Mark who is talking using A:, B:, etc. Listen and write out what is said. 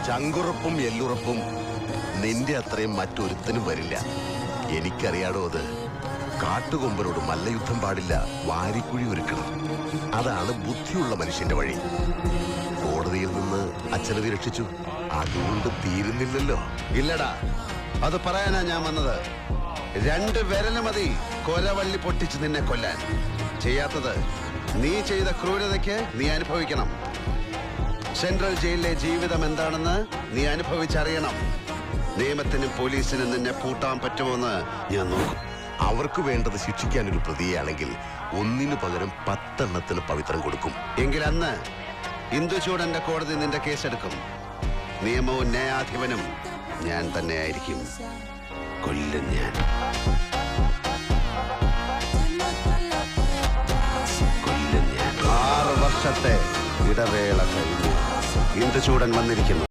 A: ചങ്കുറപ്പും എല്ലുറപ്പും നിന്റെ അത്രയും മറ്റൊരുത്തനും വരില്ല. എനിക്കറിയാടോ അത്. കാട്ടുകൊമ്പനോട് മല്ലയുദ്ധം പാടില്ല, വാരിക്കുഴി ഒരുക്കണം. അതാണ് ബുദ്ധിയുള്ള മനുഷ്യന്റെ വഴി. കോടതിയിൽ നിന്ന് അച്ഛനെ രക്ഷിച്ചു, അതുകൊണ്ട് തീരുന്നില്ലല്ലോ.
B: ഇല്ലടാ, അത് പറയാനാ ഞാൻ വന്നത്. 2 വിരല് മതി കൊലവള്ളി പൊട്ടിച്ച് നിന്നെ കൊല്ലാൻ. ചെയ്യാത്തത് നീ ചെയ്ത ക്രൂരതയ്ക്ക് നീ അനുഭവിക്കണം. സെൻട്രൽ ജയിലിലെ ജീവിതം എന്താണെന്ന് നീ അനുഭവിച്ചറിയണം. നിയമത്തിനും പോലീസിനും നിന്നെ പൂട്ടാൻ പറ്റുമോന്ന് ഞാൻ നോക്കും.
A: അവർക്ക് വേണ്ടത് ശിക്ഷിക്കാനൊരു പ്രതിയാണെങ്കിൽ ഒന്നിനു പകരം 10 എണ്ണത്തിന് പവിത്രം കൊടുക്കും.
B: എങ്കിൽ അന്ന് ഇന്ദുചൂടന്റെ കോടതി നിന്റെ കേസെടുക്കും. നിയമവും ന്യായാധിപനും ഞാൻ തന്നെ ആയിരിക്കും. കൊല്ലും ഞാൻ. കൊല്ലും ഞാൻ. 6 വർഷത്തെ ഇടവേള കഴിഞ്ഞ് ഇന്ദുചൂടൻ വന്നിരിക്കുന്നു.